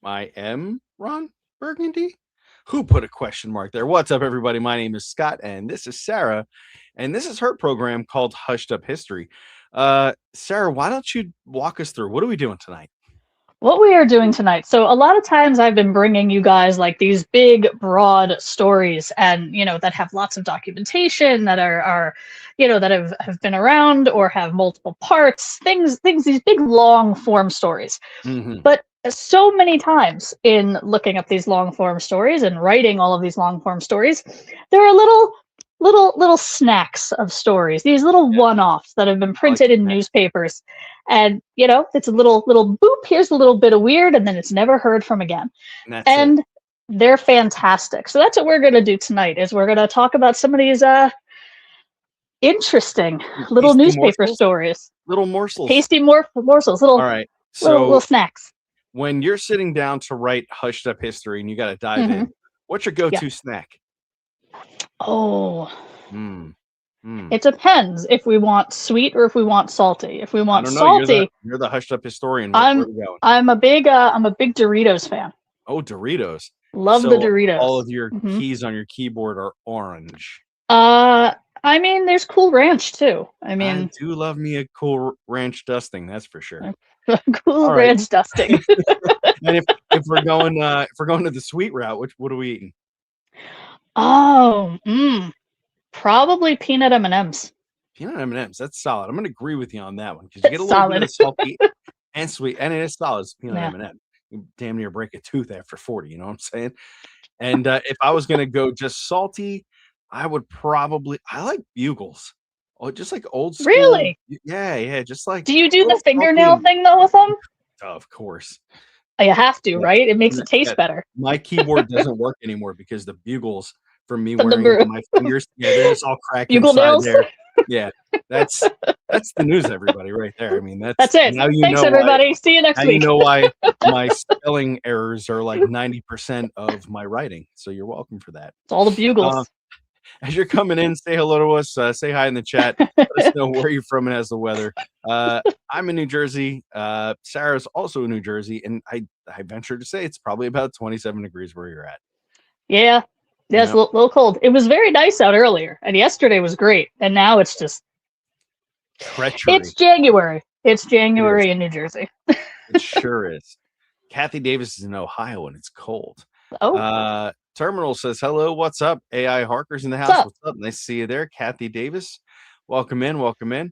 I am Ron Burgundy? Who put a question mark there? What's up, everybody? My name is Scott, and this is Sarah, and this is her program called Hushed Up History. Sarah, why don't you walk us through? What are we doing tonight? What we are doing tonight. So a lot of times I've been bringing you guys like these big, broad stories and, that have lots of documentation that are that have been around or have multiple parts, these big, long form stories. Mm-hmm. But so many times in looking up these long form stories and writing all of these long form stories, there are little snacks of stories, these little one-offs that have been printed in newspapers. And it's a little boop, here's a little bit of weird, and then it's never heard from again. And they're fantastic. So that's what we're going to do tonight, is we're going to talk about some of these interesting little newspaper stories. Little morsels. Tasty morsels. All right. So little snacks. When you're sitting down to write Hushed Up History and you got to dive in, what's your go-to snack? Oh. It depends if we want sweet or if we want salty. If we want salty, you're the Hushed Up historian. I'm a big Doritos fan. Oh, Doritos. Love the Doritos. All of your keys on your keyboard are orange. I mean, there's Cool Ranch too. I do love me a Cool Ranch dusting, that's for sure. Cool Ranch dusting. And if we're going to the sweet route, what are we eating? Oh, probably peanut M&Ms. Peanut M&Ms, that's solid. I'm going to agree with you on that one because you get a little bit of salty and sweet, and it is solid. It's peanut M&M. You damn near break a tooth after 40. You know what I'm saying? And if I was going to go just salty, I like Bugles. Oh, just like old school. Really? Yeah. Just like. Do you do the fingernail thing though with them? Of course. You have to, right? It makes it taste better. My keyboard doesn't work anymore because the Bugles from me wearing my fingers, they're just all cracked inside there. Yeah, that's the news, everybody, right there. I mean, that's it. Now Thanks, everybody. See you next week. You know why my spelling errors are like 90% of my writing. So you're welcome for that. It's all the Bugles. As you're coming in, say hello to us. Say hi in the chat. Let us know where you're from and how's the weather. I'm in New Jersey. Sarah's also in New Jersey, and I venture to say it's probably about 27 degrees where you're at. Yeah. It's a little cold. It was very nice out earlier, and yesterday was great, and now it's just treachery. It's January. It's January in New Jersey. It sure is. Kathy Davis is in Ohio, and it's cold. Oh. Terminal says, hello, what's up? AI Harker's in the house. What's up? Nice to see you there. Kathy Davis. Welcome in.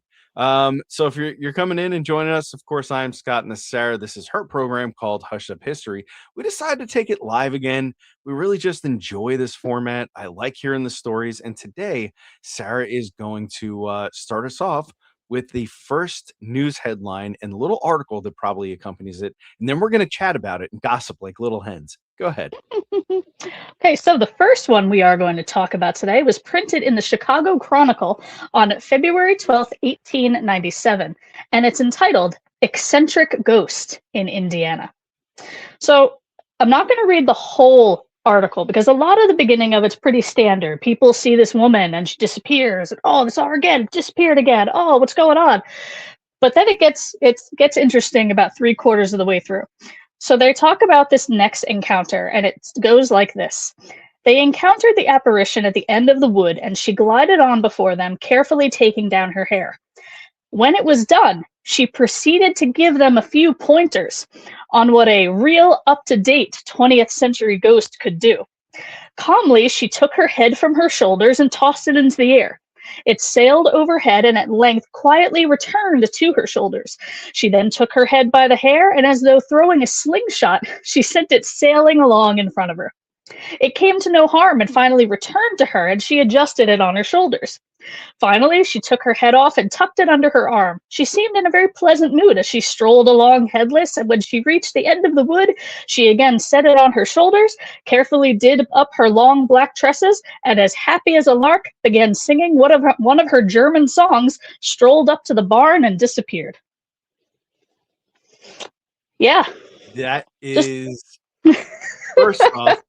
So if you're coming in and joining us, of course, I'm Scott and this is Sarah. This is her program called Hushed Up History. We decided to take it live again. We really just enjoy this format. I like hearing the stories. And today, Sarah is going to start us off with the first news headline and the little article that probably accompanies it. And then we're going to chat about it and gossip like little hens. Go ahead. Okay, so the first one we are going to talk about today was printed in the Chicago Chronicle on February 12th, 1897, and it's entitled Eccentric Ghost in Indiana. So I'm not going to read the whole article because a lot of the beginning of it's pretty standard. People see this woman and she disappears, and oh, this all again disappeared again. Oh, what's going on? But then it gets interesting about 3/4 of the way through. So they talk about this next encounter, and it goes like this. They encountered the apparition at the end of the wood, and she glided on before them, carefully taking down her hair. When it was done, she proceeded to give them a few pointers on what a real up-to-date 20th century ghost could do. Calmly, she took her head from her shoulders and tossed it into the air. It sailed overhead and at length quietly returned to her shoulders. She then took her head by the hair, and as though throwing a slingshot, she sent it sailing along in front of her. It came to no harm and finally returned to her, and she adjusted it on her shoulders. Finally, she took her head off and tucked it under her arm. She seemed in a very pleasant mood as she strolled along headless, and when she reached the end of the wood, she again set it on her shoulders, carefully did up her long black tresses, and as happy as a lark, began singing one of her German songs, strolled up to the barn, and disappeared. Yeah. That is, first off,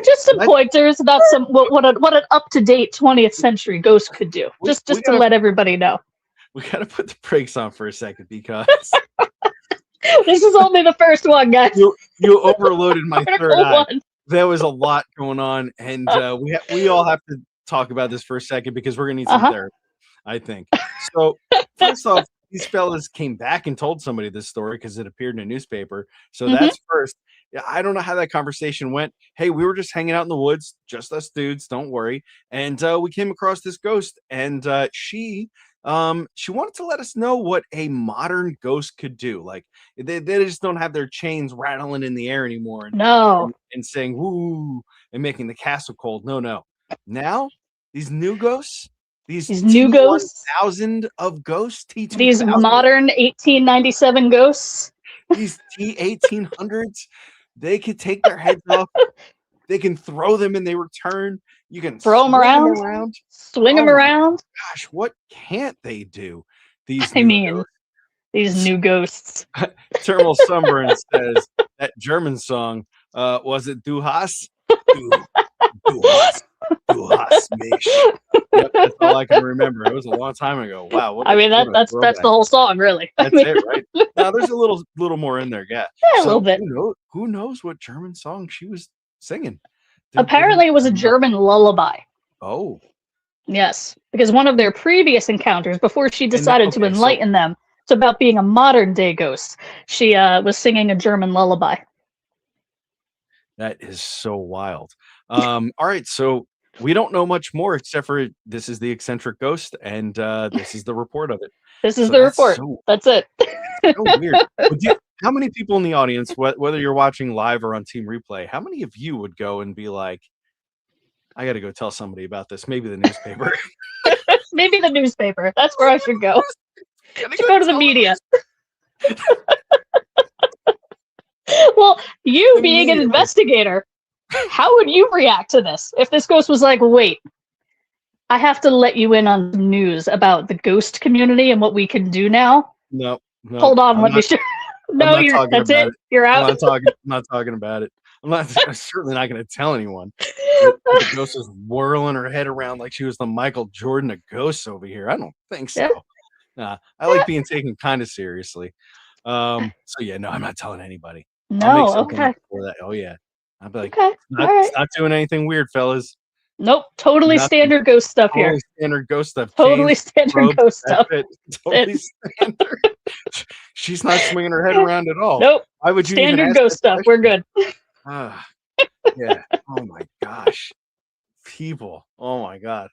just some pointers about what an up-to-date 20th century ghost could do. Just to let everybody know. We got to put the brakes on for a second because This is only the first one, guys. You overloaded my third Article eye. one. There was a lot going on, and we all have to talk about this for a second because we're gonna need some therapy, I think. So first off, these fellas came back and told somebody this story because it appeared in a newspaper. So that's first. Yeah, I don't know how that conversation went. Hey, we were just hanging out in the woods, just us dudes, don't worry. And we came across this ghost, and she wanted to let us know what a modern ghost could do. Like they just don't have their chains rattling in the air anymore and saying woo and making the castle cold. No. Now these new ghosts, these new ghosts, T1000 of ghosts, T2000, these modern 1897 ghosts, these T1800s, they could take their heads off. They can throw them and they return. You can throw them around, swing them around. Gosh, what can't they do? These new ghosts. Thermal Sunburn says that German song, was it Du hast? Du hast mich. Yep, that's all I can remember. It was a long time ago. Wow. That's the whole song, really. That's it, right? Now there's a little more in there, yeah. A little bit. Who knows what German song she was singing? Apparently, it was a German lullaby. Oh. Yes, because one of their previous encounters, before she decided to enlighten them, it's about being a modern day ghost. She was singing a German lullaby. That is so wild. All right, so we don't know much more except for this is the eccentric ghost, and this is the report of it. This is the report. That's it. So weird. How many people in the audience, whether you're watching live or on Team Replay, how many of you would go and be like, I got to go tell somebody about this? Maybe the newspaper. Maybe the newspaper. That's where I should go. Go to the media. Well, you being an investigator, how would you react to this? If this ghost was like, wait, I have to let you in on news about the ghost community and what we can do now. No. Hold on, let me show. No, that's it. You're out. I'm not talking about it. I'm certainly not going to tell anyone. The ghost is whirling her head around like she was the Michael Jordan of ghosts over here. I don't think so. Nah, I like being taken kind of seriously. So yeah, no, I'm not telling anybody. No, okay. Oh yeah, I'll be like, okay, not doing anything weird, fellas. Nope, totally standard ghost stuff here. Standard ghost stuff. Totally standard ghost stuff. Totally standard. She's not swinging her head around at all. Nope. Why would you standard ghost stuff? We're good. Yeah. Oh my gosh. People. Oh my god.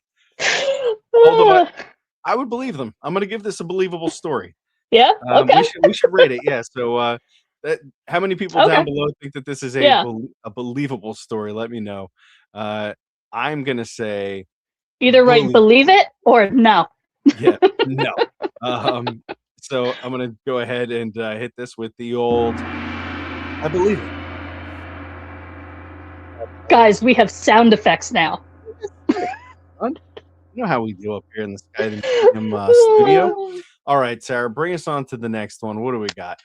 Although I would believe them. I'm going to give this a believable story. Yeah. Okay. We should rate it. Yeah. So, how many people down below think that this is a believable story? Let me know. I'm gonna say either believe it or no. Yeah, no. So I'm gonna go ahead and hit this with the old I believe it. Guys, we have sound effects now. You know how we do up here in the Sky studio. All right, Sarah, bring us on to the next one. What do we got?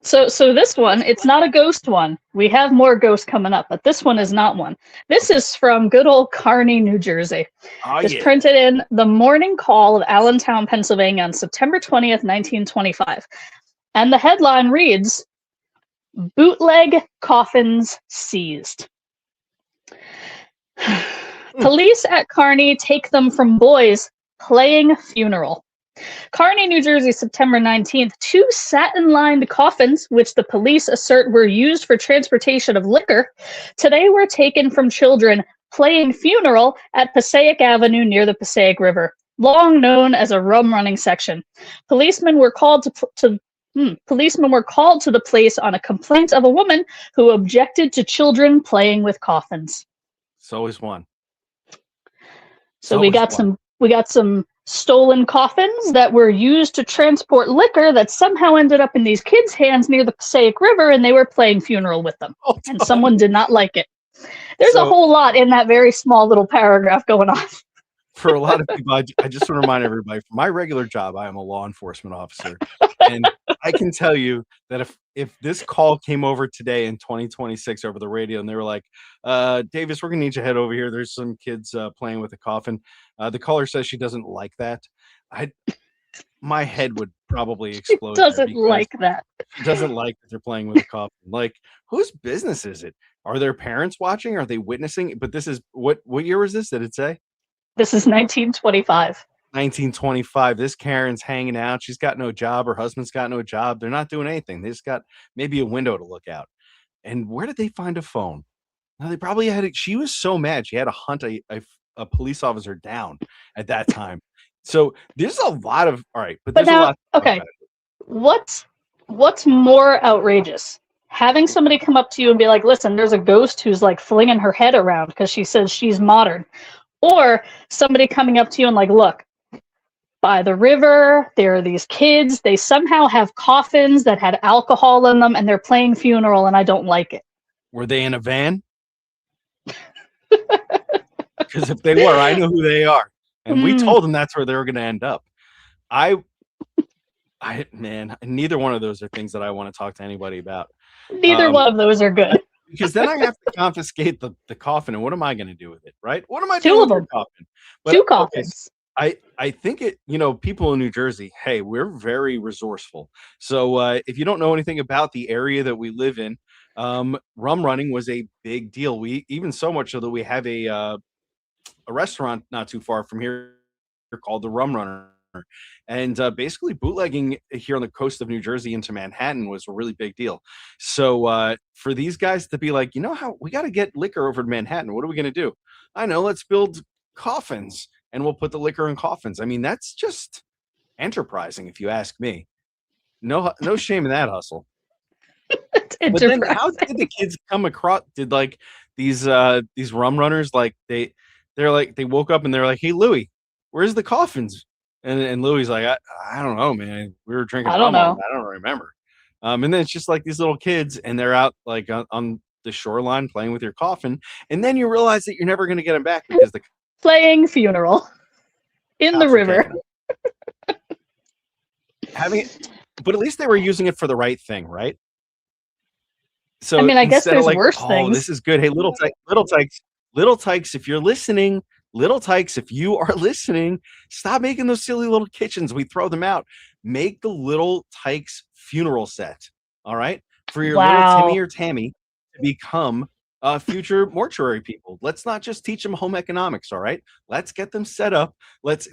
So this one, it's not a ghost one. We have more ghosts coming up, but this one is not one. This is from good old Kearney, New Jersey. It's printed in the Morning Call of Allentown, Pennsylvania on September 20th, 1925. And the headline reads, Bootleg Coffins Seized. Police at Kearney take them from boys playing funeral. Kearney, New Jersey, September 19th, 2 satin-lined coffins, which the police assert were used for transportation of liquor, today were taken from children playing funeral at Passaic Avenue near the Passaic River, long known as a rum-running section. Policemen were called to the place on a complaint of a woman who objected to children playing with coffins. It's always one. So we got some stolen coffins that were used to transport liquor that somehow ended up in these kids' hands near the Passaic River, and they were playing funeral with them. And someone did not like it. There's a whole lot in that very small little paragraph going on. For a lot of people, I just want to remind everybody, for my regular job, I am a law enforcement officer. And I can tell you that if this call came over today in 2026 over the radio and they were like, Davis, we're going to need you to head over here. There's some kids playing with a coffin. The caller says she doesn't like that. my head would probably She explode there doesn't because like that. she doesn't like that they're playing with a coffin. Like, whose business is it? Are their parents watching? Are they witnessing? But this is what year was this? Did it say? This is 1925. 1925. This Karen's hanging out. She's got no job. Her husband's got no job. They're not doing anything. They just got maybe a window to look out. And where did they find a phone? Now they probably had it. She was so mad. She had to hunt a police officer down at that time. So there's a lot of all right, but But there's a now, lot. okay, what's more outrageous? Having somebody come up to you and be like, "Listen, there's a ghost who's like flinging her head around because she says she's modern," or somebody coming up to you and like, "Look, by the river, there are these kids. They somehow have coffins that had alcohol in them, and they're playing funeral, and I don't like it." Were they in a van? Because if they were, I know who they are, and we told them that's where they were going to end up. Man, neither one of those are things that I want to talk to anybody about. Neither one of those are good. Because then I have to confiscate the coffin, and what am I going to do with it, right? What am I Two doing of with them. your coffin? But, two coffins. Okay, I think it, people in New Jersey, hey, we're very resourceful. So if you don't know anything about the area that we live in, rum running was a big deal. We even so much so that we have a restaurant not too far from here called the Rum Runner. And basically bootlegging here on the coast of New Jersey into Manhattan was a really big deal. So for these guys to be like, how we got to get liquor over to Manhattan. What are we going to do? I know, let's build coffins and we'll put the liquor in coffins. I mean, that's just enterprising, if you ask me. No shame in that hustle. But then how did the kids come across? Did like these rum runners, like they woke up and they're like, "Hey Louie, where's the coffins?" And Louie's like, I don't know, man. We were drinking rum. I don't remember. And then it's just like these little kids, and they're out like on the shoreline playing with your coffin, and then you realize that you're never going to get them back because the playing funeral in the river. But at least they were using it for the right thing, right? So I mean, I guess there's worse things. Oh, this is good. Hey, little tykes, if you're listening. Little tykes, if you are listening, stop making those silly little kitchens. We throw them out. Make the little tykes funeral set. All right. For your little Timmy or Tammy to become future mortuary people. Let's not just teach them home economics. All right. Let's get them set up.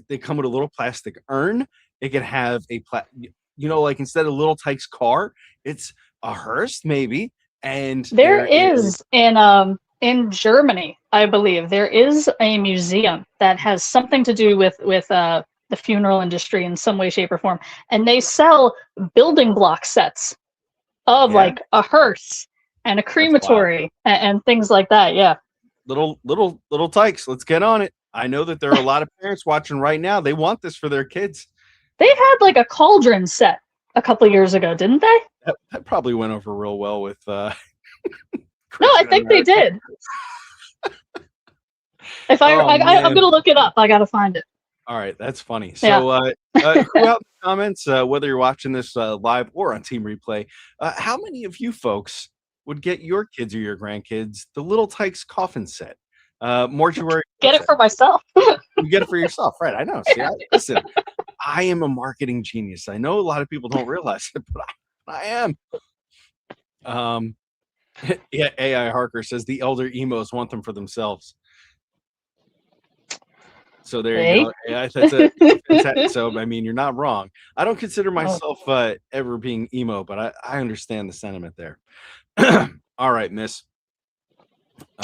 They come with a little plastic urn. It can have like instead of little tykes car, it's a hearse maybe. And there is in Germany, I believe, there is a museum that has something to do with the funeral industry in some way, shape, or form, and they sell building block sets of like a hearse and a crematory and things like that. Yeah, little tykes, let's get on it. I know that there are a lot of parents watching right now. They want this for their kids. They had like a cauldron set a couple years ago, didn't they? That probably went over real well with. No, I think they did. I'm gonna look it up. I gotta find it. All right, that's funny. So, who out in the comments, whether you're watching this live or on Team Replay, how many of you folks would get your kids or your grandkids the Little Tykes coffin set? Mortuary. Get it for myself. You get it for yourself, right? I know. See, listen, I am a marketing genius. I know a lot of people don't realize it, but I am. Yeah, AI Harker says the elder emos want them for themselves. So there you go. Yeah, so I mean, you're not wrong. I don't consider myself ever being emo, but I understand the sentiment there. All right, Miss.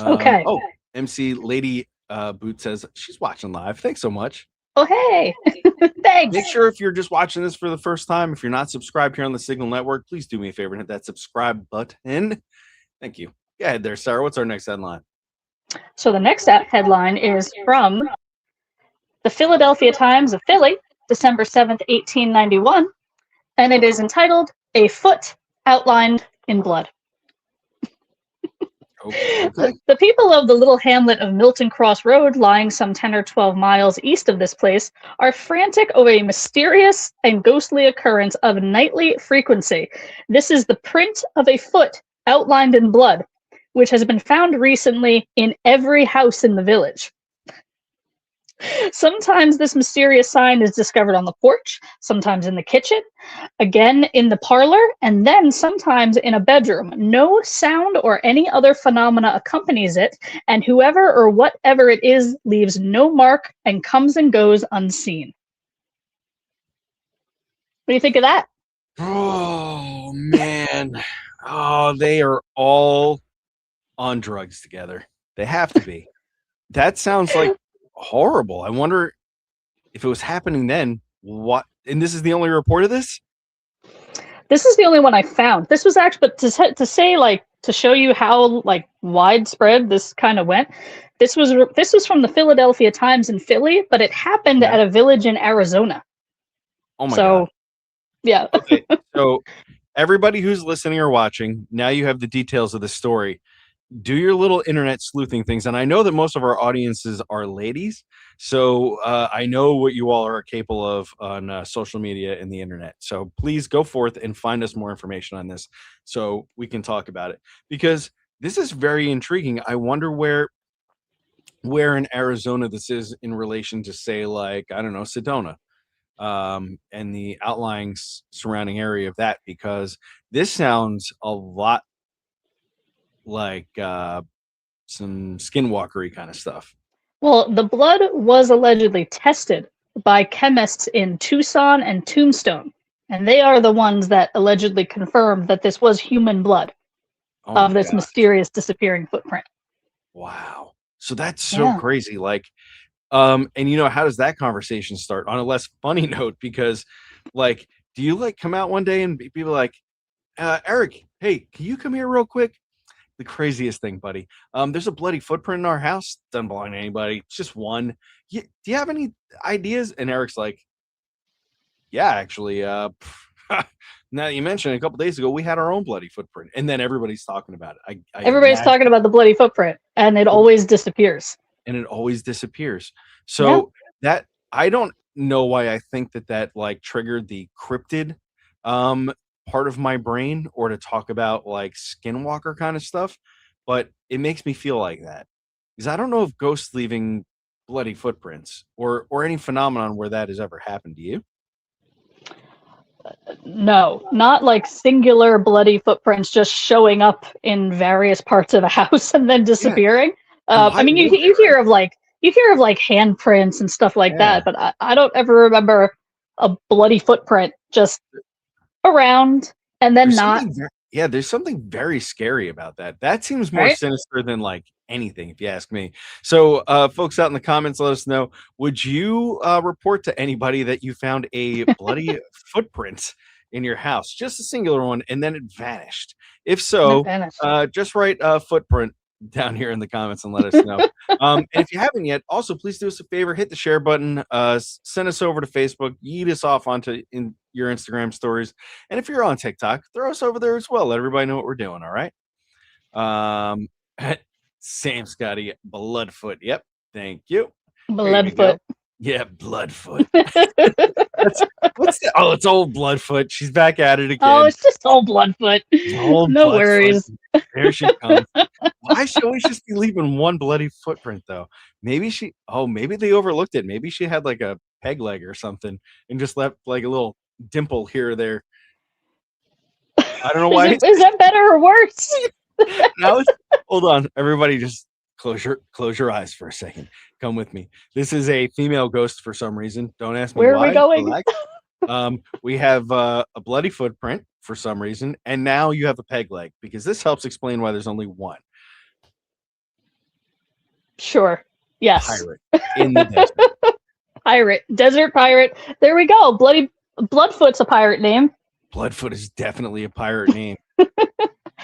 Okay. Oh, MC Lady Boot says she's watching live. Thanks so much. Oh, hey. Thanks. Make sure if you're just watching this for the first time, if you're not subscribed here on the Signal Network, please do me a favor and hit that subscribe button. Thank you. Go ahead there, Sarah. What's our next headline? So the next headline is from the Philadelphia Times of Philly, December 7th, 1891, and it is entitled "A Foot Outlined in Blood." Okay. The people of the little hamlet of Milton Cross Road, lying some 10 or 12 miles east of this place, are frantic over a mysterious and ghostly occurrence of nightly frequency. This is the print of a foot outlined in blood, which has been found recently in every house in the village. Sometimes this mysterious sign is discovered on the porch, sometimes in the kitchen, again in the parlor, and then sometimes in a bedroom. No sound or any other phenomena accompanies it, and whoever or whatever it is leaves no mark and comes and goes unseen. What do you think of that? Oh, man. Oh, they are all on drugs together. They have to be. That sounds like horrible. I wonder if it was happening then. What? And this is the only report of this? This is the only one I found. This was actually, but to say like to show you how like widespread this kind of went. This was from the Philadelphia Times in Philly, but it happened at a village in Arizona. Oh my God. Yeah. Okay. So everybody who's listening or watching, now you have the details of the story. Do your little internet sleuthing things. And I know that most of our audiences are ladies. So I know what you all are capable of on social media and the internet. So please go forth and find us more information on this so we can talk about it, because this is very intriguing. I wonder where in Arizona this is in relation to, say, like, I don't know, Sedona, and the outlying surrounding area of that, because this sounds a lot like some skinwalkery kind of stuff. Well, the blood was allegedly tested by chemists in Tucson and Tombstone, and they are the ones that allegedly confirmed that this was human blood of this mysterious disappearing footprint. Wow. So that's so crazy. Like, and how does that conversation start? On a less funny note, because like, do you like come out one day and people like, Eric, hey, can you come here real quick? The craziest thing, buddy. There's a bloody footprint in our house. Doesn't belong to anybody. It's just one. Do you have any ideas? And Eric's like, yeah, actually, now that you mentioned it, a couple days ago, we had our own bloody footprint. And then everybody's talking about it. Everybody's talking about the bloody footprint, and it always disappears. So that, I don't know why I think that like triggered the cryptid part of my brain, or to talk about like skinwalker kind of stuff, but it makes me feel like that, because I don't know if ghosts leaving bloody footprints or any phenomenon where that has ever happened to you. No, not like singular bloody footprints just showing up in various parts of a house and then disappearing. I mean, you hear of like handprints and stuff like that, but I don't ever remember a bloody footprint just around and then there's something very scary about that. That seems more sinister than like anything, if you ask me. So folks out in the comments, let us know, would you report to anybody that you found a bloody footprint in your house, just a singular one, and then it vanished? If so, just write footprint down here in the comments and let us know. And if you haven't yet, also please do us a favor, hit the share button, send us over to Facebook, yeet us off onto your Instagram stories, and if you're on TikTok, throw us over there as well. Let everybody know what we're doing. All right. Sam Scotty, Bloodfoot. Yep, thank you. Bloodfoot. Yeah, Bloodfoot. What's that? Oh, it's old Bloodfoot. She's back at it again. Oh, it's just old Bloodfoot. No worries. There she comes. Why should we just be leaving one bloody footprint though? Maybe they overlooked it. Maybe she had like a peg leg or something and just left like a little dimple here or there. I don't know why. Is that better or worse? Hold on, everybody, just close your eyes for a second. Come with me. This is a female ghost for some reason. Don't ask me where why. Are we going? We have a bloody footprint for some reason, and now you have a peg leg, because this helps explain why there's only one. Sure. Yes. Pirate in the desert. Desert pirate. There we go. Bloodfoot's a pirate name. Bloodfoot is definitely a pirate name.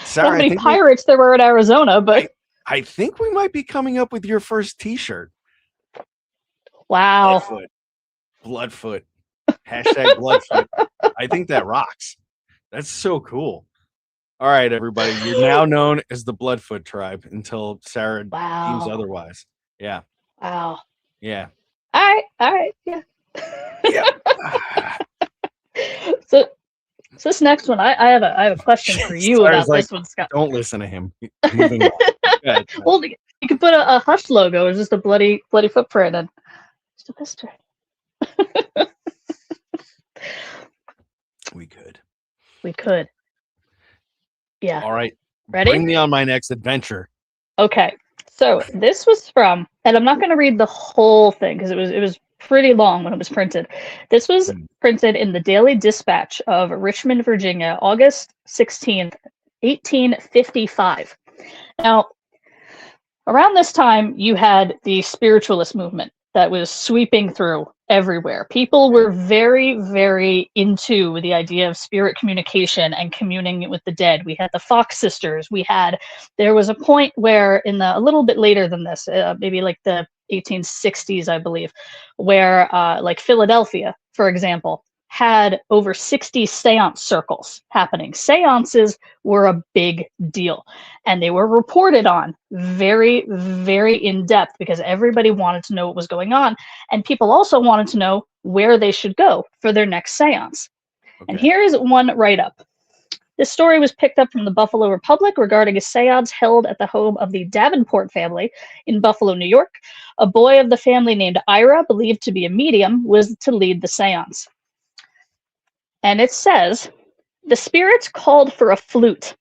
Sarah, how many pirates there were in Arizona, but I think we might be coming up with your first T-shirt. Wow. Bloodfoot. Hashtag Bloodfoot. I think that rocks. That's so cool. All right, everybody. You're now known as the Bloodfoot tribe until Sarah deems otherwise. Yeah. Wow. Yeah. All right. Yeah. Yeah. So this next one, I have a question for you about this one, Scott. Don't listen to him. Moving on. Well, you could put a hush logo. It's just a bloody footprint, and of history. We could. We could. Yeah. All right. Ready? Bring me on my next adventure. Okay. So this was from, and I'm not going to read the whole thing because it was pretty long when it was printed. This was printed in the Daily Dispatch of Richmond, Virginia, August 16th, 1855. Now, around this time, you had the spiritualist movement that was sweeping through everywhere. People were very, very into the idea of spirit communication and communing with the dead. We had the Fox sisters. There was a point where a little bit later than this, maybe like the 1860s, I believe, where like Philadelphia, for example, had over 60 seance circles happening. Seances were a big deal, and they were reported on very, very in depth because everybody wanted to know what was going on, and people also wanted to know where they should go for their next seance. Okay. And here is one write-up. This story was picked up from the Buffalo Republic regarding a seance held at the home of the Davenport family in Buffalo, New York. A boy of the family named Ira, believed to be a medium, was to lead the seance. And it says, the spirits called for a flute,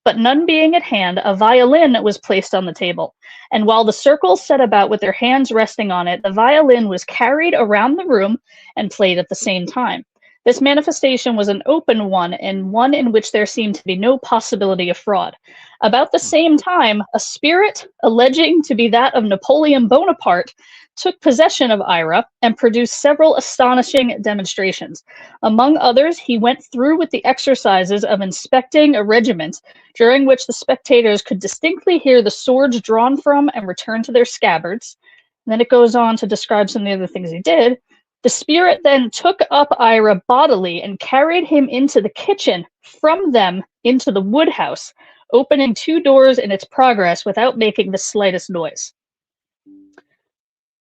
but none being at hand, a violin was placed on the table. And while the circle set about with their hands resting on it, the violin was carried around the room and played at the same time. This manifestation was an open one, and one in which there seemed to be no possibility of fraud. About the same time, a spirit, alleging to be that of Napoleon Bonaparte, took possession of Ira and produced several astonishing demonstrations. Among others, he went through with the exercises of inspecting a regiment, during which the spectators could distinctly hear the swords drawn from and return to their scabbards. And then it goes on to describe some of the other things he did. The spirit then took up Ira bodily and carried him into the kitchen, from them into the wood house, opening 2 doors in its progress without making the slightest noise.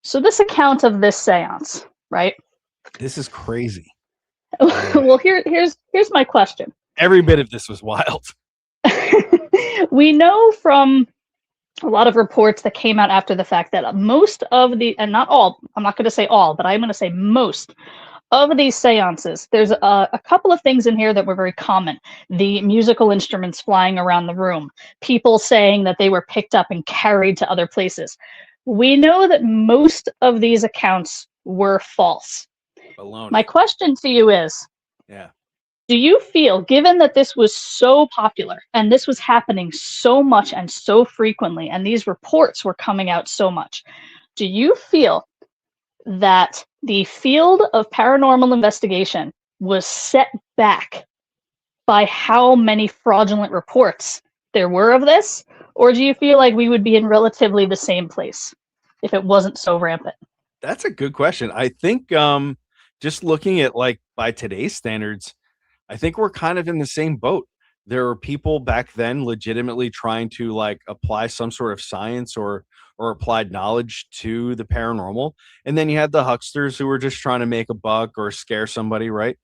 So this account of this seance, right? This is crazy. Well, here's my question. Every bit of this was wild. We know from a lot of reports that came out after the fact that most of the, and not all, I'm not going to say all, but I'm going to say most of these seances, there's a couple of things in here that were very common. The musical instruments flying around the room, people saying that they were picked up and carried to other places. We know that most of these accounts were false. Baloney. My question to you is, do you feel, given that this was so popular and this was happening so much and so frequently, and these reports were coming out so much, do you feel that the field of paranormal investigation was set back by how many fraudulent reports there were of this? Or do you feel like we would be in relatively the same place if it wasn't so rampant? That's a good question. I think just looking at like by today's standards, I think we're kind of in the same boat. There were people back then legitimately trying to like apply some sort of science or applied knowledge to the paranormal. And then you had the hucksters who were just trying to make a buck or scare somebody, right?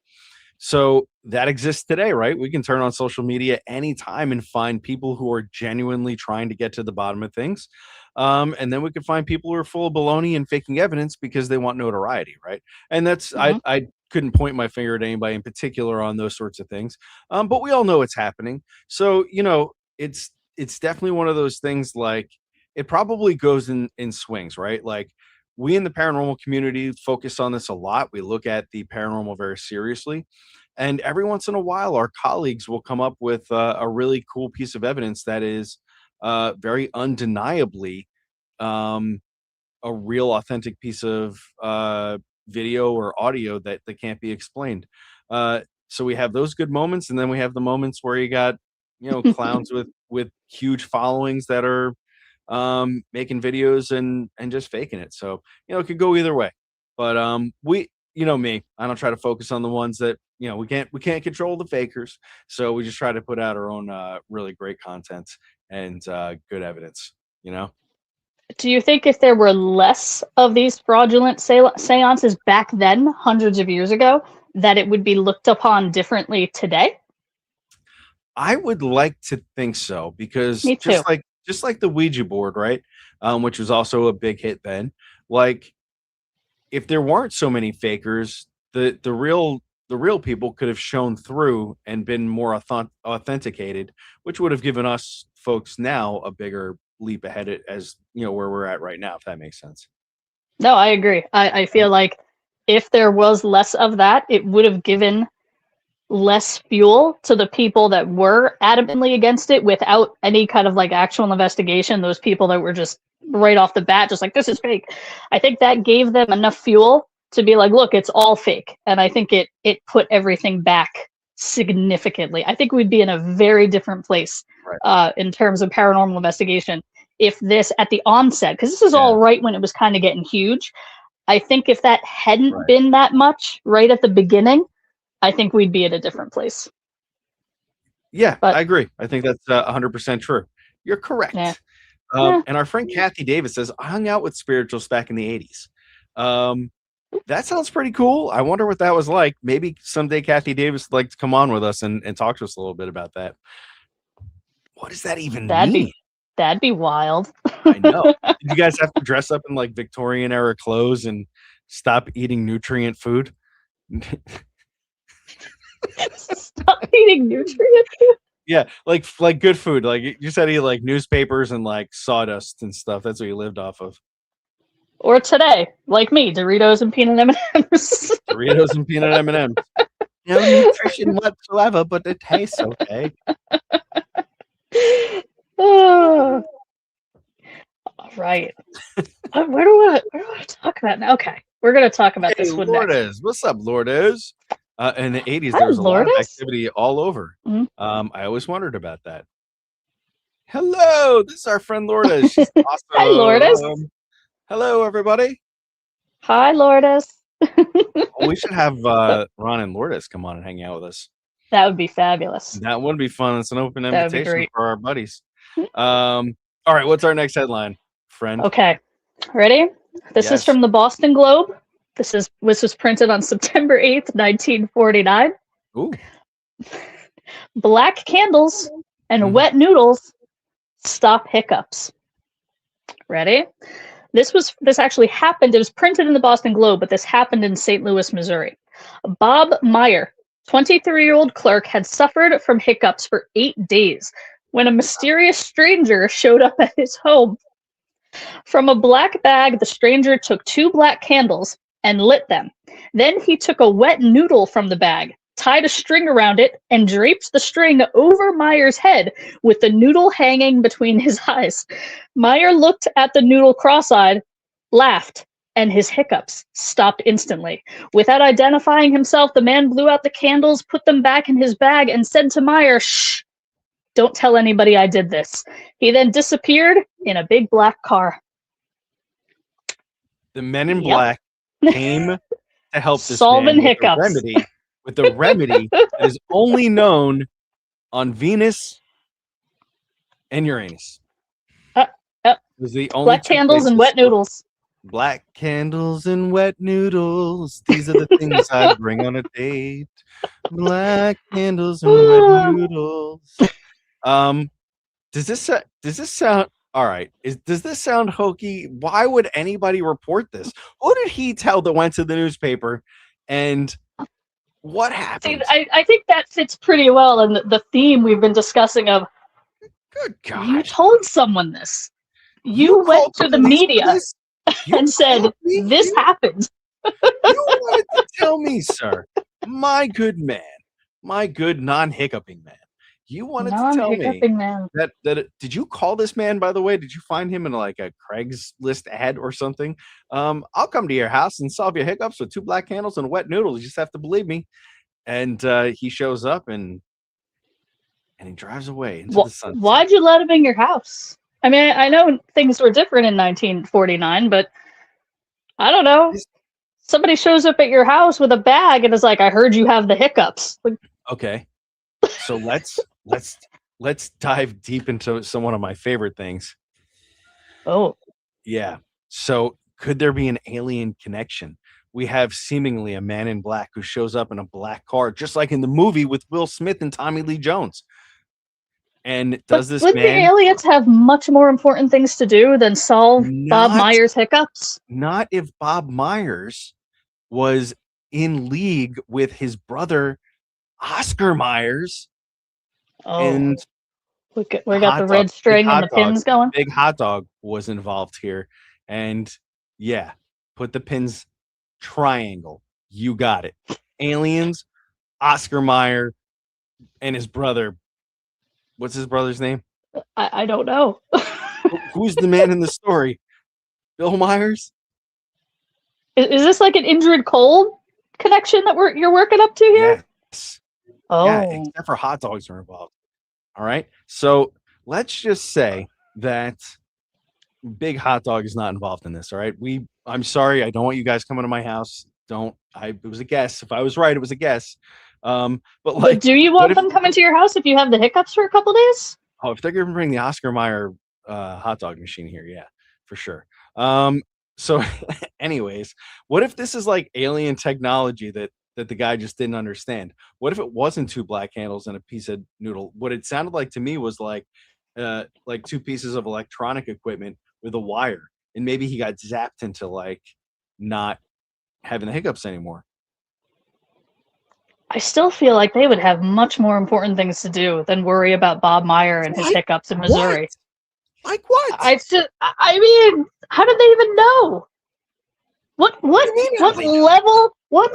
So that exists today, right? We can turn on social media anytime and find people who are genuinely trying to get to the bottom of things. And then we can find people who are full of baloney and faking evidence because they want notoriety, right? And that's, I couldn't point my finger at anybody in particular on those sorts of things. But we all know it's happening. So, you know, it's definitely one of those things, like it probably goes in swings, right? Like we in the paranormal community focus on this a lot. We look at the paranormal very seriously. And every once in a while, our colleagues will come up with a really cool piece of evidence that is very undeniably a real authentic piece of video or audio that can't be explained. So we have those good moments, and then we have the moments where you got, you know, clowns with huge followings that are making videos and just faking it. So, you know, it could go either way. But we, you know me, I don't try to focus on the ones that, you know, we can't control the fakers. So we just try to put out our own really great content and good evidence, you know. Do you think if there were less of these fraudulent seances back then, hundreds of years ago, that it would be looked upon differently today? I would like to think so, because Me too. just like the Ouija board, right? Which was also a big hit then. Like if there weren't so many fakers, the real people could have shown through and been more authenticated, which would have given us folks now a bigger leap ahead as where we're at right now, if that makes sense. No, I agree. I feel like if there was less of that, it would have given less fuel to the people that were adamantly against it without any kind of like actual investigation. Those people that were just right off the bat, just like, this is fake. I think that gave them enough fuel to be like, look, it's all fake. And I think it put everything back significantly. I think we'd be in a very different place in terms of paranormal investigation if this at the onset, because this is all right when it was kind of getting huge. I think if that hadn't been that much right at the beginning, I think we'd be at a different place. Yeah, but I agree. I think that's 100% true. You're correct. Yeah. And our friend Kathy Davis says, I hung out with spirituals back in the 80s. That sounds pretty cool. I wonder what that was like. Maybe someday Kathy Davis would like to come on with us and talk to us a little bit about that. What does that even mean? That'd be wild. I know. Did you guys have to dress up in like Victorian era clothes and stop eating nutrient food? Stop eating nutrient food? Yeah, like good food. Like you said, eat like newspapers and like sawdust and stuff. That's what you lived off of. Or today, like me, Doritos and peanut M&Ms. Doritos and peanut M&Ms. No nutrition whatsoever, but it tastes okay. Oh. All right. Where do I talk about now? Okay, we're gonna talk about this one Lourdes. next. What's up, Lourdes? In the 80s, there was a lot of activity all over. Mm-hmm. I always wondered about that. Hello, this is our friend Lourdes. She's awesome. Hi, Lourdes. Hello, everybody. Hi, Lourdes. We should have Ron and Lourdes come on and hang out with us. That would be fabulous. That would be fun. It's an open invitation for our buddies. All right, what's our next headline, friend? Okay, ready? This is from the Boston Globe. This was printed on September 8th, 1949. Ooh. Black candles and wet noodles stop hiccups. Ready? This actually happened. It was printed in the Boston Globe, but this happened in St. Louis, Missouri. Bob Meyer, 23-year-old clerk, had suffered from hiccups for 8 days when a mysterious stranger showed up at his home. From a black bag, the stranger took 2 black candles and lit them. Then he took a wet noodle from the bag, tied a string around it, and draped the string over Meyer's head with the noodle hanging between his eyes. Meyer looked at the noodle cross-eyed, laughed, and his hiccups stopped instantly. Without identifying himself, the man blew out the candles, put them back in his bag, and said to Meyer, "Shh, don't tell anybody I did this." He then disappeared in a big black car. The men in black came to help this solving man hiccups with the remedy that is only known on Venus and Uranus. It was the only black candles and wet noodles. Black candles and wet noodles. These are the things I bring on a date. Black candles and wet noodles. Does this sound all right? Does this sound hokey? Why would anybody report this? Who did he tell that went to the newspaper? And what happened? See, I think that fits pretty well in the theme we've been discussing of, good God, you told someone this. You went to the media and said, this happened. You wanted to tell me, sir, my good man, my good non-hiccuping man. You wanted to tell me that did you call this man, by the way? Did you find him in like a Craigslist ad or something? I'll come to your house and solve your hiccups with 2 black candles and wet noodles. You just have to believe me. And he shows up and he drives away into the sunset. Why'd you let him in your house? I mean, I know things were different in 1949, but I don't know. Somebody shows up at your house with a bag and is like, I heard you have the hiccups. Like, okay. So let's dive deep into one of my favorite things. Oh. Yeah. So could there be an alien connection? We have seemingly a man in black who shows up in a black car, just like in the movie with Will Smith and Tommy Lee Jones. And But does this would the man aliens have much more important things to do than solve Bob not Myers' hiccups? not if Bob Myers was in league with his brother Oscar Myers Oh, and we got the red string and the pins going. big hot dog was involved here. And yeah, put the pins triangle. You got it. Aliens, Oscar Mayer, and his brother. What's his brother's name? I don't know. Who's the man in the story? Bill Myers? Is this like an Indrid Cold connection that you're working up to here? Yes. Oh, Yeah, except for hot dogs are involved. All right. So let's just say that Big Hot Dog is not involved in this. All right. I'm sorry. I don't want you guys coming to my house. It was a guess. If I was right, it was a guess. But do you want them coming to your house if you have the hiccups for a couple days? Oh, if they're gonna bring the Oscar Mayer hot dog machine here, yeah, for sure. So anyways, what if this is like alien technology that the guy just didn't understand? What if it wasn't two black handles and a piece of noodle? What it sounded like to me was like two pieces of electronic equipment with a wire, and maybe he got zapped into like not having the hiccups anymore. I still feel like they would have much more important things to do than worry about Bob Meyer and his hiccups in Missouri. Like what? I mean, how did they even know? What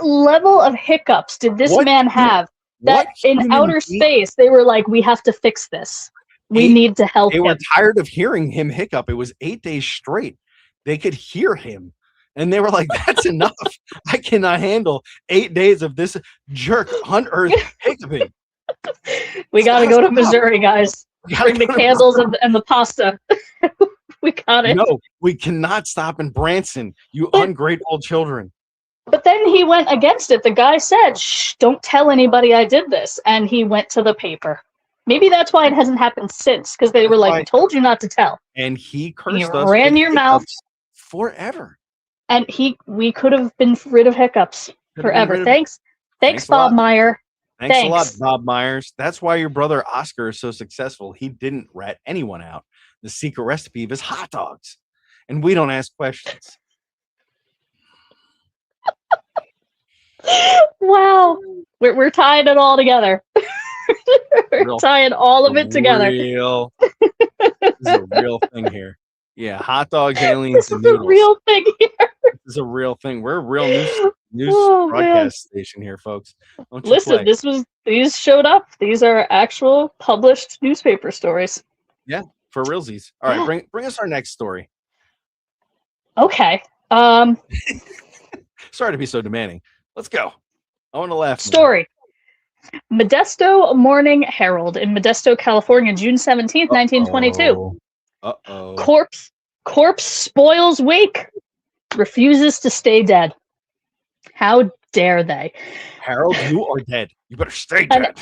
level of hiccups did this man have that in outer space they were like, we have to fix this. We need to help him. They were tired of hearing him hiccup. It was 8 days straight. They could hear him. And they were like, that's enough. I cannot handle 8 days of this jerk on earth hiccuping. We got to go to Missouri, guys. Bring the candles and the pasta. We got it. No, we cannot stop in Branson, you ungrateful children. But then he went against it. The guy said, shh, don't tell anybody I did this. And he went to the paper. Maybe that's why it hasn't happened since, because they were like, we told you not to tell. And he cursed you us. Ran your mouth forever. And we could have been rid of hiccups forever. Thanks, Bob Meyer. Thanks a lot, Bob Myers. That's why your brother Oscar is so successful. He didn't rat anyone out. The secret recipe of his hot dogs. And we don't ask questions. Wow. We're tying it all together. We're tying all of it together. This is a real thing here. Yeah, hot dogs, aliens, and noodles. This is a real thing here. This is a real thing. We're a real news broadcast station here, folks. Listen, these showed up. These are actual published newspaper stories. Yeah, for realsies. All right, bring us our next story. Okay. Sorry to be so demanding. Let's go. I want to laugh. Story. Modesto Morning Herald in Modesto, California, June 17th, 1922. Uh-oh. Corpse spoils wake. Refuses to stay dead. How dare they? Harold, you are dead. You better stay dead.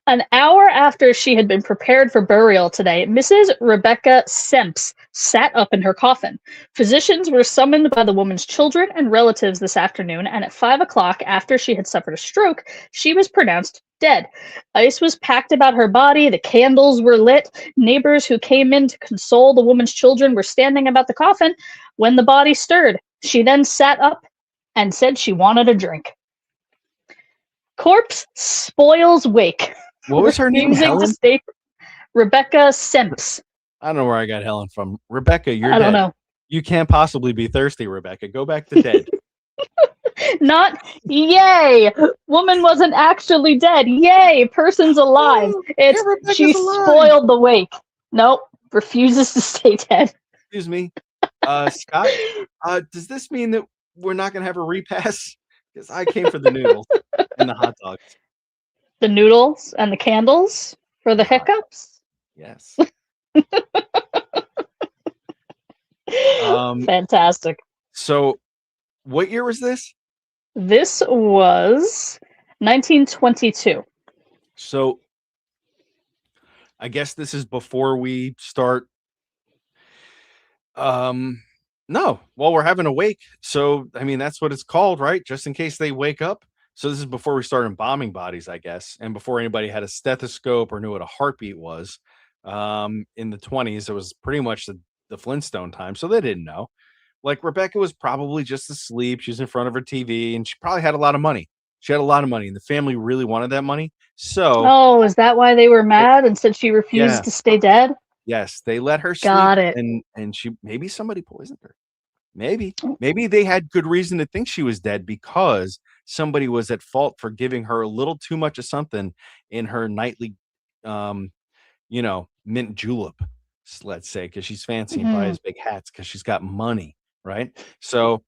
An hour after she had been prepared for burial today, Mrs. Rebecca Semps sat up in her coffin. Physicians were summoned by the woman's children and relatives this afternoon, and at 5 o'clock, after she had suffered a stroke, she was pronounced dead. Ice was packed about her body, the candles were lit, neighbors who came in to console the woman's children were standing about the coffin when the body stirred. She then sat up and said she wanted a drink. Corpse spoils wake. What was her name? Helen? Rebecca Semps. I don't know where I got Helen from. Rebecca, you're dead. I don't know. You can't possibly be thirsty, Rebecca. Go back to dead. Not yay. Woman wasn't actually dead. Yay. Person's alive. She spoiled the wake. Nope. Refuses to stay dead. Excuse me. Scott, does this mean that we're not going to have a repass? Because I came for the noodles and the hot dogs. The noodles and the candles for the hiccups? Yes. Fantastic. So, what year was this? This was 1922. So, I guess this is before we start. No, well, we're having a wake. So, I mean, that's what it's called, right? Just in case they wake up. So this is before we started embalming bodies, I guess, and before anybody had a stethoscope or knew what a heartbeat was. in the 20s. It was pretty much the Flintstone time, so they didn't know. Like Rebecca was probably just asleep. She was in front of her TV, and she probably had a lot of money. She had a lot of money, and the family really wanted that money. So, Oh, is that why they were mad and said she refused yeah, to stay dead? yes, they let her sleep, Got it. and she maybe somebody poisoned her. Maybe they had good reason to think she was dead because somebody was at fault for giving her a little too much of something in her nightly, um, mint julep, let's say, because she's fancy and Hmm. buys big hats because she's got money, right? So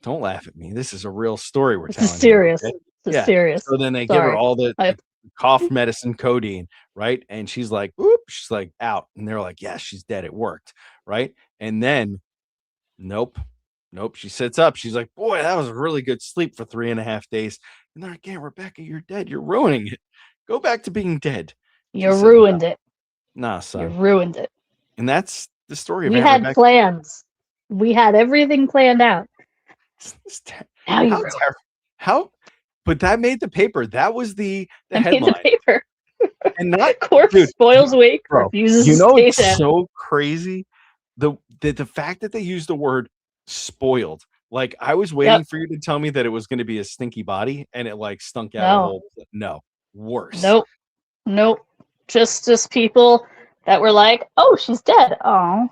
don't laugh at me. This is a real story we're This is telling here. serious. Okay? This is Yeah. serious. So then they give her Sorry. all the, I, the cough medicine, codeine, right? And she's like, whoop, she's like out. And they're like, yeah, she's dead. It worked. Right. And then, nope, nope. She sits up. She's like, boy, that was a really good sleep for 3.5 days. And they're like, yeah, Rebecca, you're dead. You're ruining it. Go back to being dead. She you said, ruined it. nah, You son. ruined it. And that's the story of We Aunt had Rebecca. plans. We had everything planned out. Now you How ruined terrible. How but that made the paper. That was the it. I made headline. the paper. And not Corpse dude, spoils wake, bro, refuses you to know stay it's dead. so crazy? The fact that they used the word spoiled. Like I was waiting Yep. for you to tell me that it was going to be a stinky body and it like stunk out a No. whole no. Worse. Nope. Nope. Just people that were like, oh, she's dead. Oh.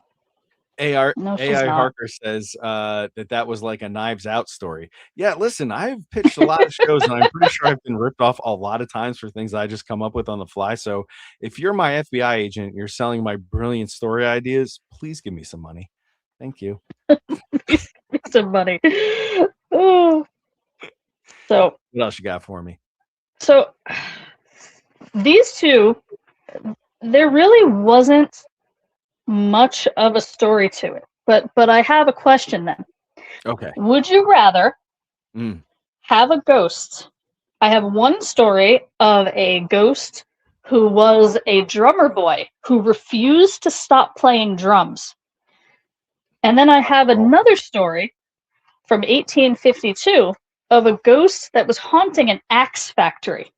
No, she's AI not. Harker says that was like a Knives Out story. Yeah, listen, I've pitched a lot of shows, and I'm pretty sure I've been ripped off a lot of times for things I just come up with on the fly. So if you're my FBI agent, you're selling my brilliant story ideas, please give me some money. Thank you. Some money. Oh. So What else you got for me? so these two, there really wasn't much of a story to it. But I have a question then. Okay. Would you rather Mm. have a ghost? I have one story of a ghost who was a drummer boy who refused to stop playing drums. And then I have another story from 1852 of a ghost that was haunting an axe factory.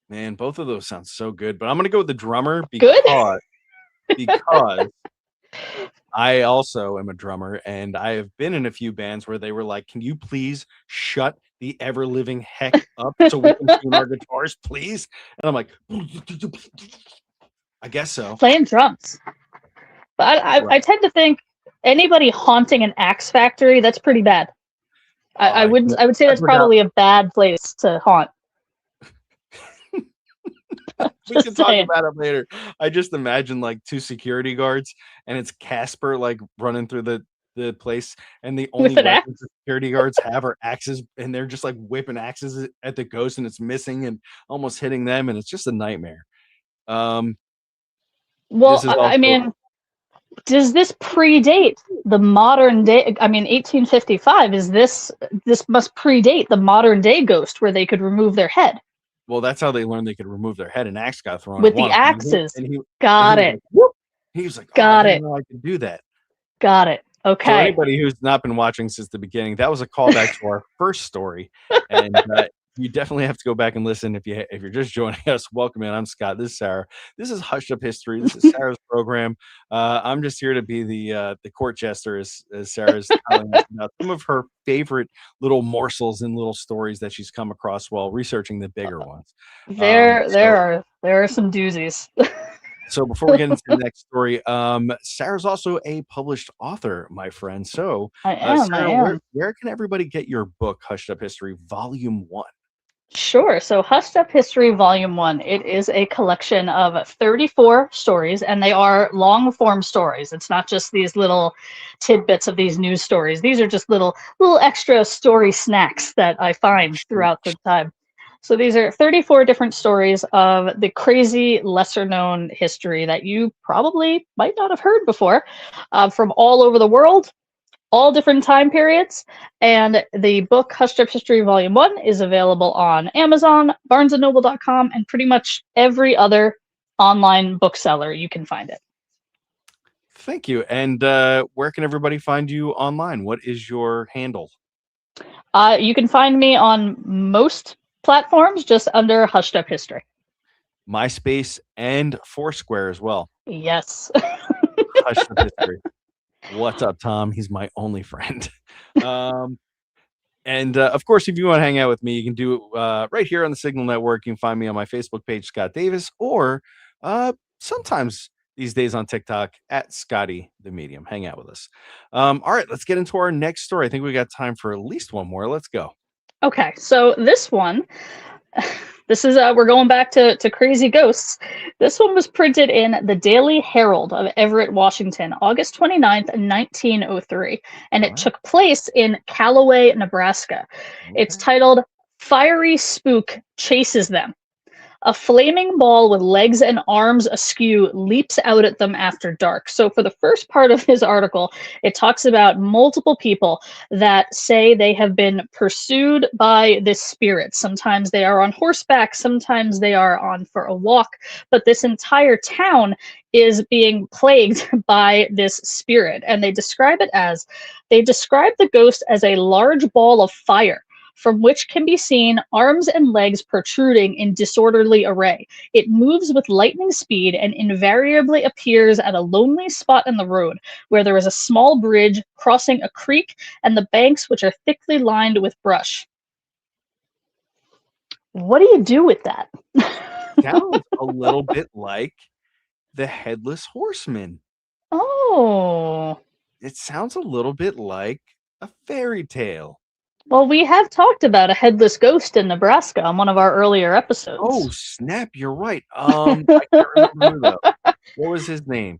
Man, both of those sound so good, but I'm gonna go with the drummer Good? because I also am a drummer, and I have been in a few bands where they were like, "Can you please shut the ever living heck up so we can tune our guitars, please?" And I'm like, I guess so. Playing drums. But I tend to think anybody haunting an axe factory, that's pretty bad. I would say I that's forgot. probably a bad place to haunt. We can talk saying. about it later. I just imagine like two security guards, and it's Casper like running through the place, and the only With an weapons the security guards have are axes, and they're just like whipping axes at the ghost, and it's missing and almost hitting them, and it's just a nightmare. Well, This is I also mean, does this predate the modern day? I mean, 1855, is this must predate the modern day ghost where they could remove their head well, that's how they learned they could remove their head. An axe got thrown at with the one of them, axes? and he Got was it. like, "Whoop." He was like, "Oh, I Got didn't it. know I could do that." Got it. So Okay. anybody who's not been watching since the beginning, that was a callback to our first story, and you definitely have to go back and listen if you're just joining us. Welcome in. I'm Scott. This is Sarah. This is Hushed Up History. This is Sarah's program. I'm just here to be the court jester, as Sarah's telling us about some of her favorite little morsels and little stories that she's come across while researching the bigger ones. There are some doozies. So before we get into the next story, Sarah's also a published author, my friend. So, I Sarah, am. where can everybody get your book, Hushed Up History, Volume 1? Sure. So, Hushed Up History Volume 1, it is a collection of 34 stories, and they are long form stories. It's not just these little tidbits of these news stories. These are just little extra story snacks that I find throughout the time. So these are 34 different stories of the crazy, lesser-known history that you probably might not have heard before, from all over the world, all different time periods. And the book Hushed Up History Volume 1 is available on Amazon, barnesandnoble.com, and pretty much every other online bookseller you can find it. Thank you. And where can everybody find you online? What is your handle? You can find me on most platforms just under Hushed Up History. MySpace, and Foursquare as well. Yes. Hush the history. What's up, Tom? He's my only friend. And of course, if you want to hang out with me, you can do it right here on the Signal Network. You can find me on my Facebook page, Scott Davis, or sometimes these days on TikTok at Scotty the Medium. Hang out with us. All right, let's get into our next story. I think we got time for at least one more. Let's go. Okay, so this one, this is we're going back to crazy ghosts. This one was printed in the Daily Herald of Everett, Washington, August 29th, 1903, and it took place in Callaway, Nebraska. It's titled "Fiery Spook Chases Them." A flaming ball with legs and arms askew leaps out at them after dark. So, for the first part of his article, it talks about multiple people that say they have been pursued by this spirit. Sometimes they are on horseback, sometimes they are on for a walk, but this entire town is being plagued by this spirit. And they describe the ghost as a large ball of fire, from which can be seen arms and legs protruding in disorderly array. It moves with lightning speed and invariably appears at a lonely spot in the road, where there is a small bridge crossing a creek and the banks which are thickly lined with brush. What do you do with that? Sounds a little bit like the Headless Horseman. Oh. It sounds a little bit like a fairy tale. Well, we have talked about a headless ghost in Nebraska on one of our earlier episodes. Oh, snap, you're right. I can't remember who, though. What was his name?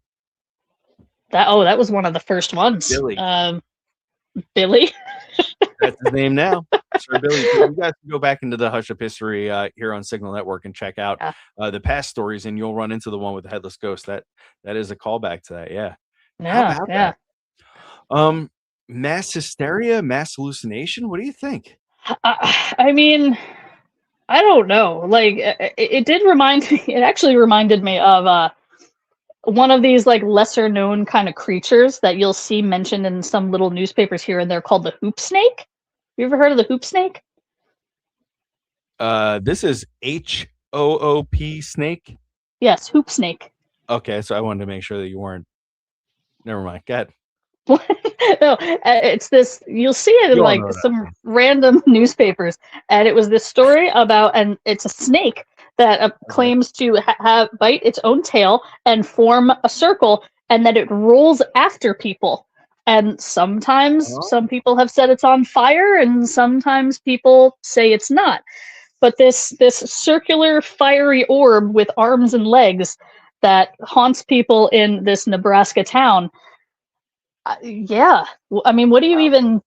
That was one of the first ones. Billy. Billy? That's his name now. Sir Billy. You guys can go back into the Hush Up history here on Signal Network and check out the past stories, and you'll run into the one with the Headless Ghost. That is a callback to that, yeah. How about that? Mass hysteria, mass hallucination. What do you think? I mean, I don't know. Like, it did remind me. It actually reminded me of one of these like lesser known kind of creatures that you'll see mentioned in some little newspapers here and there, called the hoop snake. You ever heard of the hoop snake? This is HOOP snake. Yes, hoop snake. Okay, so I wanted to make sure that you weren't. Never mind. Go ahead. No, it's this. You'll see it in like some random newspapers, and it was this story about, and it's a snake that claims to bite its own tail and form a circle, and that it rolls after people. And sometimes some people have said it's on fire, and sometimes people say it's not. But this circular fiery orb with arms and legs that haunts people in this Nebraska town. Yeah, I mean, what do you even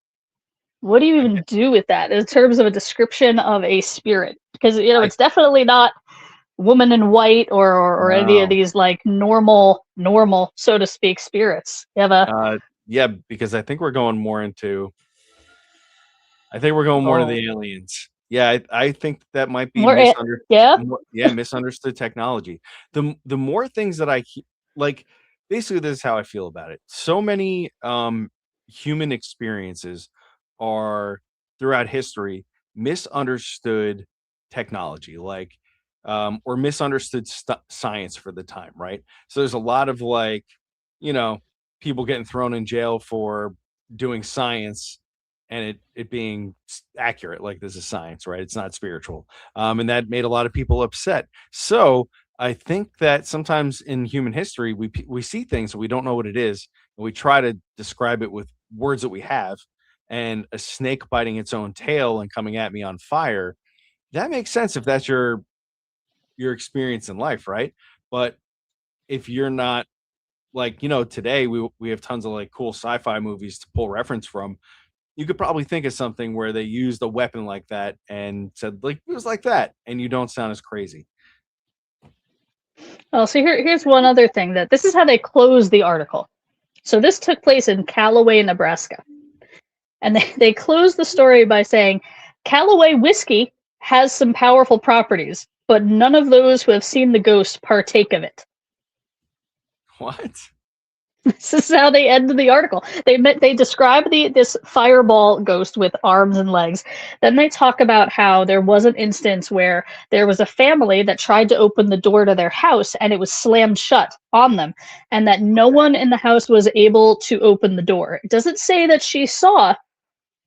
do with that in terms of a description of a spirit? Because it's definitely not woman in white or any of these like normal, so to speak, spirits. You have a yeah, because I think we're going more into. I think we're going more to the aliens. Yeah, I think that might be misunderstood. Misunderstood technology. The more things that I like. Basically, this is how I feel about it. So many human experiences are throughout history misunderstood technology, like or misunderstood science for the time, right? So there's a lot of like, people getting thrown in jail for doing science and it being accurate, like this is science, right? It's not spiritual, and that made a lot of people upset. So I think that sometimes in human history, we see things and we don't know what it is, and we try to describe it with words that we have. And a snake biting its own tail and coming at me on fire, that makes sense if that's your experience in life, right? But if you're not like, today we have tons of like cool sci-fi movies to pull reference from. You could probably think of something where they used a weapon like that and said like it was like that, and you don't sound as crazy. Oh, so here's one other thing, that this is how they close the article. So this took place in Callaway, Nebraska. And they close the story by saying, Callaway whiskey has some powerful properties, but none of those who have seen the ghost partake of it. What? This is how they end the article. They describe this fireball ghost with arms and legs. Then they talk about how there was an instance where there was a family that tried to open the door to their house and it was slammed shut on them, and that no one in the house was able to open the door. It doesn't say that she saw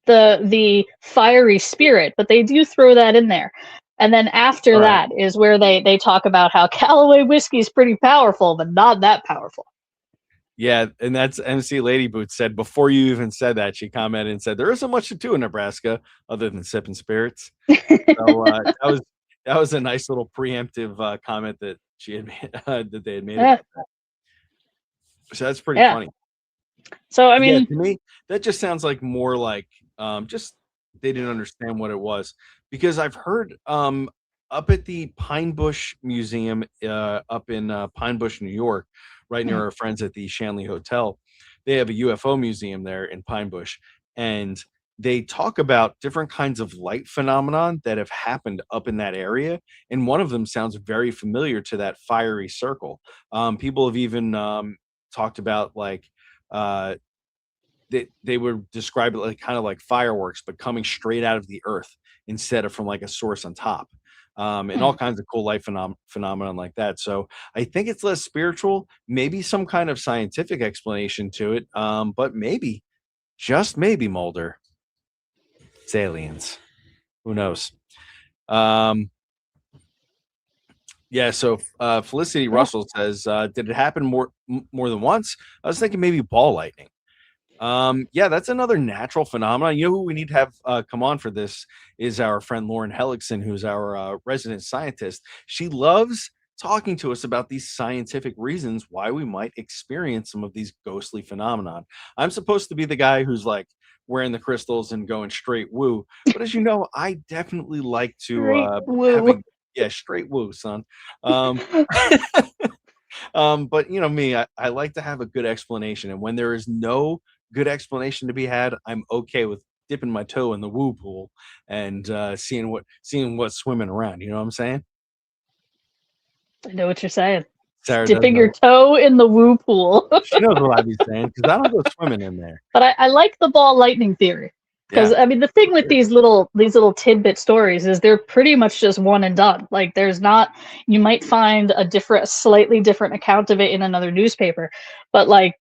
the fiery spirit, but they do throw that in there. And then after that is where they talk about how Callaway whiskey is pretty powerful, but not that powerful. Yeah, and that's MC Lady Boots said before you even said that. She commented and said there isn't much to do in Nebraska other than sipping spirits. So that was a nice little preemptive comment that she had made, that they had made. Yeah. So that's pretty funny. So I mean, to me, that just sounds like more like just they didn't understand what it was, because I've heard up at the Pine Bush Museum up in Pine Bush, New York, right near our friends at the Shanley Hotel. They have a UFO museum there in Pine Bush, and they talk about different kinds of light phenomenon that have happened up in that area. And one of them sounds very familiar to that fiery circle. People have even talked about like they would describe it like kind of like fireworks, but coming straight out of the earth instead of from like a source on top. And all kinds of cool life phenomenon like that. So I think it's less spiritual, maybe some kind of scientific explanation to it. But maybe, just maybe, Mulder, it's aliens. Who knows? Yeah. So Felicity Russell says, "Did it happen more than once?" I was thinking maybe ball lightning. Yeah, that's another natural phenomenon. You know who we need to have come on for this is our friend Lauren Hellickson, who's our resident scientist. She loves talking to us about these scientific reasons why we might experience some of these ghostly phenomenon. I'm supposed to be the guy who's like wearing the crystals and going straight woo, but as you know, I definitely like to straight woo, son. But you know me, I like to have a good explanation, and when there is no good explanation to be had, I'm okay with dipping my toe in the woo pool and seeing what's swimming around. You know what I'm saying? I know what you're saying. Sarah Dipping your toe in the woo pool. She knows what I'd be saying because I don't go swimming in there. But I like the ball lightning theory. Because I mean, the thing with these little tidbit stories is they're pretty much just one and done. Like, there's not, you might find a slightly different account of it in another newspaper, but like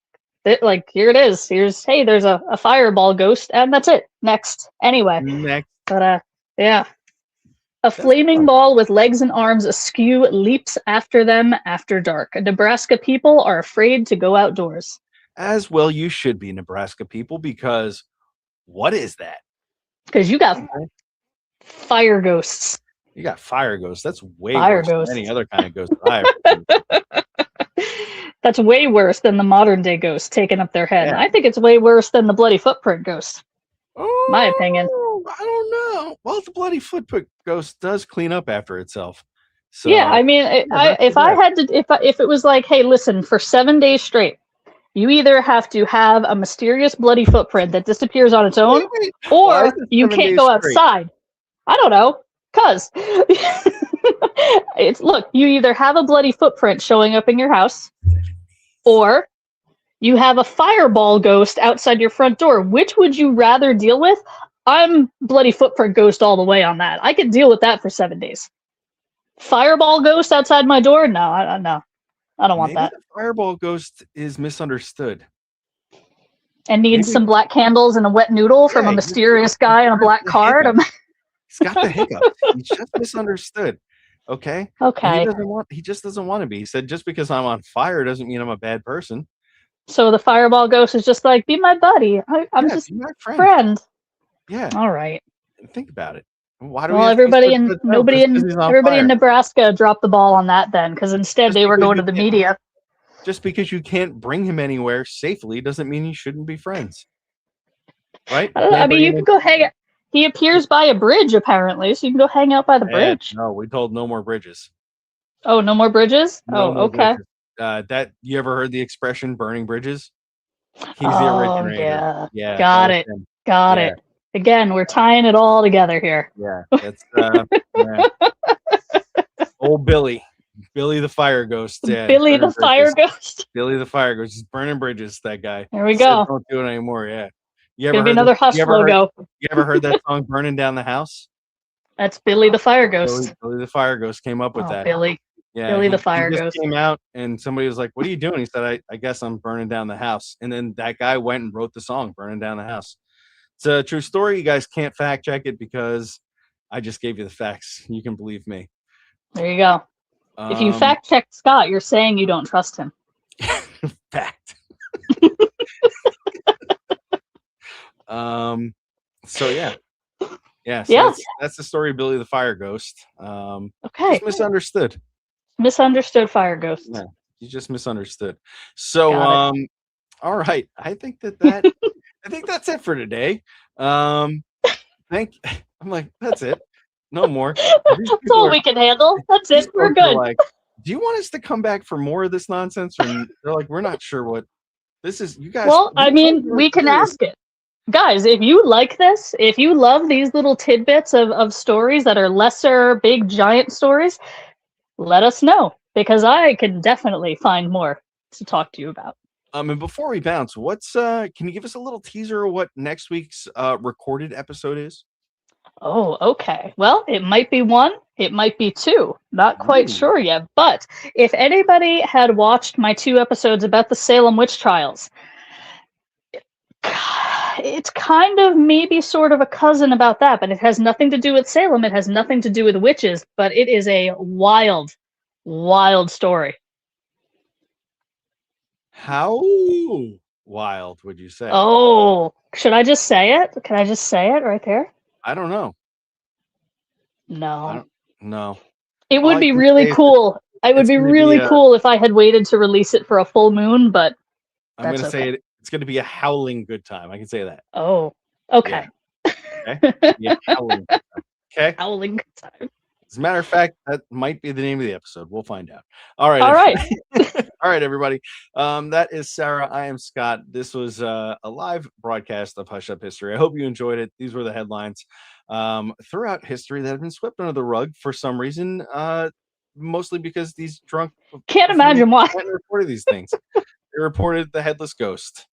here it is. Hey, there's a fireball ghost, and that's it. Next, anyway. But yeah, a flaming ball with legs and arms askew leaps after them after dark. Nebraska people are afraid to go outdoors. As well, you should be, Nebraska people, because. What is that? Because you got fire ghosts. You got fire ghosts. That's way worse than any other kind of ghost that I've That's way worse than the modern day ghost taking up their head. Yeah. I think it's way worse than the bloody footprint ghost. My opinion. I don't know. Well, the bloody footprint ghost does clean up after itself. So yeah, I mean, if it was like, hey, listen, for 7 days straight, you either have to have a mysterious bloody footprint that disappears on its own, or you can't go outside. I don't know, cause look, you either have a bloody footprint showing up in your house, or you have a fireball ghost outside your front door. Which would you rather deal with? I'm bloody footprint ghost all the way on that. I could deal with that for 7 days. Fireball ghost outside my door? No, no. I don't want that. The fireball ghost is misunderstood. And needs some black candles and a wet noodle from a mysterious guy on a black card. He's got the hiccups. He's just misunderstood. Okay. Okay. He just doesn't want to be. He said, just because I'm on fire doesn't mean I'm a bad person. So the fireball ghost is just like, be my buddy. I'm just my friend. Yeah. All right. Think about it. Why do everybody in Nebraska dropped the ball on that then, because instead they were going to the media. Just because you can't bring him anywhere safely doesn't mean you shouldn't be friends, right? I mean, you can go hang out. He appears by a bridge apparently, so you can go hang out by the bridge. No, we told no more bridges. Oh, no more bridges? Okay. Bridges. You ever heard the expression "burning bridges"? He's the originator. Yeah. Got it. Again, we're tying it all together here. Yeah, that's old Billy Billy the Fire Ghost. Yeah, Billy the burning Fire bridges. Ghost. Billy the Fire Ghost. He's burning bridges. That guy. There we Said go. don't do it anymore. Yeah. You Gonna ever be heard? another Hush logo. You ever heard that song "Burning Down the House"? That's Billy the Fire Ghost. Billy the Fire Ghost came up with Oh, that. Billy. Yeah, Billy the he Fire just Ghost. came out and somebody was like, "What are you doing?" He said, I guess I'm burning down the house." And then that guy went and wrote the song "Burning Down the House." It's a true story. You guys can't fact check it because I just gave you the facts. You can believe me. There you go. If you fact check Scott, you're saying you don't trust him. Fact. So yeah. Yeah, so Yeah. that's the story of Billy the Fire Ghost. Okay. Just misunderstood. Misunderstood Fire Ghost. Yeah, you just misunderstood. So Got it. all right. I think I think that's it for today. I'm like, that's it. No more. That's all we can handle. That's it. We're good. Like, do you want us to come back for more of this nonsense? Or they're like, we're not sure what this is. You guys. Well, I mean, we can ask it. Guys, if you like this, if you love these little tidbits of stories that are lesser, big, giant stories, let us know, because I can definitely find more to talk to you about. And before we bounce, what's can you give us a little teaser of what next week's recorded episode is? Oh, okay. Well, it might be one, it might be two. Not quite sure yet. But if anybody had watched my 2 episodes about the Salem witch trials, it's kind of maybe sort of a cousin about that, but it has nothing to do with Salem. It has nothing to do with witches, but it is a wild, wild story. How wild would you say? Oh, should I just say it? Can I just say it right there? I don't know. No. No. It would be really cool. It would be really cool if I had waited to release it for a full moon, but I'm going to say it's going to be a howling good time. I can say that. Oh, okay. Yeah. Okay. Yeah, howling good time. Okay. Howling good time. As a matter of fact, that might be the name of the episode. We'll find out. All right. All right. All right, everybody. That is Sarah. I am Scott. This was a live broadcast of Hush Up History. I hope you enjoyed it. These were the headlines throughout history that have been swept under the rug for some reason, mostly because these drunk can't imagine why reported these things. They reported the headless ghost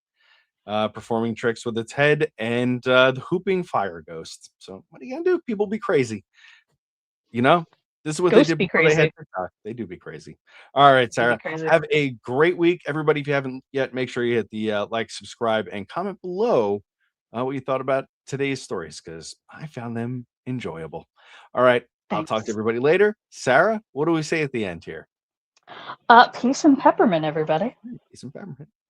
performing tricks with its head and the whooping fire ghost. So what are you gonna do? People be crazy. You know, this is what Ghosts they did be before crazy. they had TikTok. They do be crazy. All right, Sarah. Have a great week, everybody. If you haven't yet, make sure you hit the like, subscribe, and comment below what you thought about today's stories, because I found them enjoyable. All right, Thanks. I'll talk to everybody later. Sarah, what do we say at the end here? Peace and peppermint, everybody. Peace and peppermint.